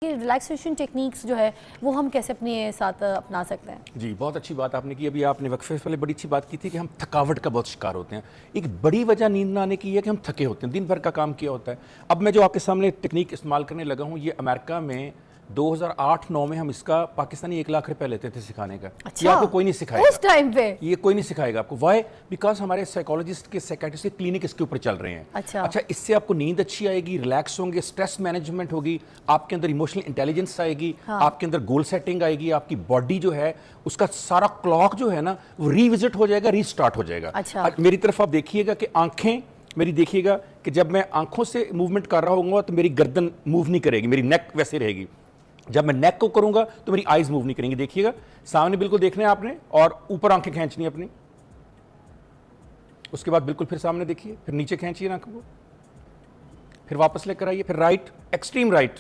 Relaxation techniques जो है वो हम कैसे अपने साथ अपना सकते हैं? जी, बहुत अच्छी बात आपने की। अभी आपने वक्फे से पहले बड़ी अच्छी बात की थी कि हम थकावट का बहुत शिकार होते हैं। एक बड़ी वजह नींद ना आने की है कि हम थके होते हैं, दिन भर का काम किया होता है। अब मैं जो आपके सामने टेक्निक इस्तेमाल करने लगा हूँ, ये अमेरिका में 2008-9 में हम इसका पाकिस्तानी 1 लाख रुपए लेते थे सिखाने का। अच्छा, ये आपको कोई नहीं सिखाएगा उस टाइम पे। ये कोई नहीं सिखाएगा आपको। वाई? बिकॉज हमारे साइकोलॉजिस्ट के साइकियाट्रिस्ट के क्लिनिक इसके ऊपर चल रहे हैं। अच्छा, इससे आपको नींद अच्छी आएगी, रिलैक्स होंगे, स्ट्रेस मैनेजमेंट होगी, आपके अंदर इमोशनल इंटेलिजेंस आएगी, हाँ। आपके अंदर गोल सेटिंग आएगी, आपकी बॉडी जो है उसका सारा क्लॉक जो है ना वो रिविजिट हो जाएगा, रीस्टार्ट हो जाएगा। अच्छा, मेरी तरफ आप देखिएगा कि आंखें मेरी देखिएगा कि जब मैं आंखों से मूवमेंट कर रहा हूँ तो मेरी गर्दन मूव नहीं करेगी, मेरी नेक वैसे रहेगी। जब मैं नेक को करूंगा तो मेरी आईज मूव नहीं करेंगी। देखिएगा सामने बिल्कुल देखना है आपने, और ऊपर आंखें खींचनी है अपनी। उसके बाद बिल्कुल फिर सामने देखिए, फिर नीचे खींचिए आंखों को, फिर वापस लेकर आइए, फिर राइट, एक्सट्रीम राइट।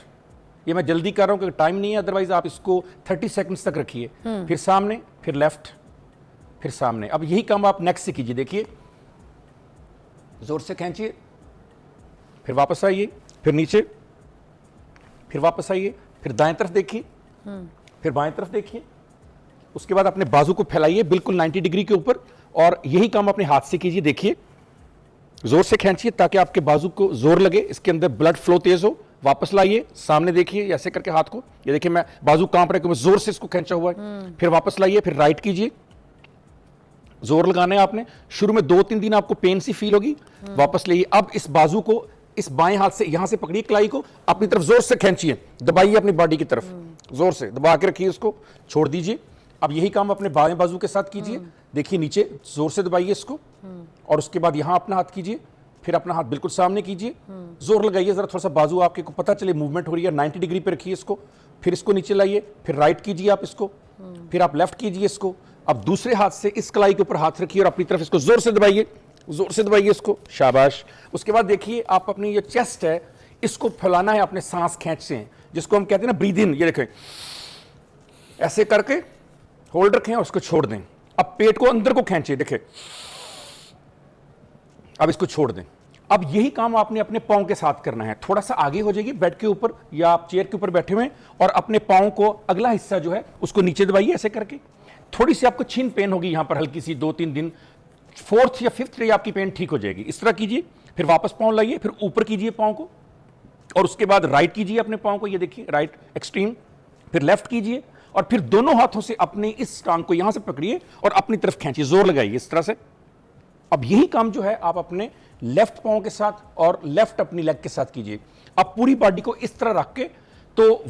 ये मैं जल्दी कर रहा हूं क्योंकि टाइम नहीं है, अदरवाइज आप इसको 30 सेकंड्स तक रखिए। फिर सामने, फिर लेफ्ट, फिर सामने। अब यही काम आप नेक्स्ट से कीजिए। देखिए जोर से खींचिए, फिर वापस आइए, फिर नीचे, फिर वापस आइए, फिर दाएं तरफ देखिए, फिर बाएं तरफ देखिए। उसके बाद अपने बाजू को फैलाइए बिल्कुल 90 डिग्री के ऊपर, और यही काम अपने हाथ से कीजिए। देखिए जोर से खींचिए ताकि आपके बाजू को जोर लगे, इसके अंदर ब्लड फ्लो तेज हो। वापस लाइए, सामने देखिए, ऐसे करके हाथ को, ये देखिए मैं बाजू कांप रहा है, जोर से इसको खींचा हुआ है। फिर वापस लाइए, फिर राइट कीजिए, जोर लगाना है आपने। शुरू में 2-3 दिन आपको पेन सी फील होगी, वापस लाइए। अब इस बाजू को इस बाएं हाथ से यहां से पकड़िए, कलाई को अपनी तरफ जोर से खींचिए, दबाइए अपनी बॉडी की तरफ, जोर से दबा के रखिए, उसको छोड़ दीजिए। अब यही काम अपने बाएं बाजू के साथ कीजिए। देखिए नीचे जोर से दबाइए इसको, और उसके बाद यहां अपना हाथ कीजिए, फिर अपना हाथ बिल्कुल सामने कीजिए, जोर लगाइए, जरा थोड़ा सा बाजू आपके को पता चले मूवमेंट हो रही है। 90 डिग्री पे रखिए इसको, फिर इसको नीचे लाइए, फिर राइट कीजिए आप इसको, फिर आप लेफ्ट कीजिए इसको। अब दूसरे हाथ से इस कलाई के ऊपर हाथ रखिए और अपनी तरफ इसको जोर से दबाइए, जोर से दबाइए इसको, शाबाश। उसके बाद देखिए आप अपनी ये चेस्ट है इसको फैलाना है, अपने सांस खींचते हैं, जिसको हम कहते हैं ना ब्रीद इन। ये देखें, ऐसे करके होल्ड रखें और उसको छोड़ दें। अब पेट को अंदर को खींचिए, देखें, अब इसको छोड़ दें। अब यही काम आपने अपने पांव के साथ करना है। थोड़ा सा आगे हो जाइए बेड के ऊपर या आप चेयर के ऊपर बैठे हुए, और अपने पांव को अगला हिस्सा जो है उसको नीचे दबाइए ऐसे करके। थोड़ी सी आपको छिन पेन होगी यहां पर, हल्की सी, 2-3 दिन, 4th या 5th डे आपकी पेन ठीक हो जाएगी। इस तरह कीजिए, फिर वापस पांव लाइए, फिर ऊपर कीजिए पांव को, और उसके बाद राइट कीजिए अपने पांव को, ये देखिए राइट एक्सट्रीम, फिर लेफ्ट कीजिए, और फिर दोनों हाथों से अपनी इस टांग को यहां से पकड़िए और अपनी तरफ खींचिए, जोर लगाइए इस तरह से। अब यही काम जो है आप अपने लेफ्ट पांव के साथ और लेफ्ट अपनी लेग के साथ कीजिए। अब पूरी बॉडी को इस तरह रख के, तो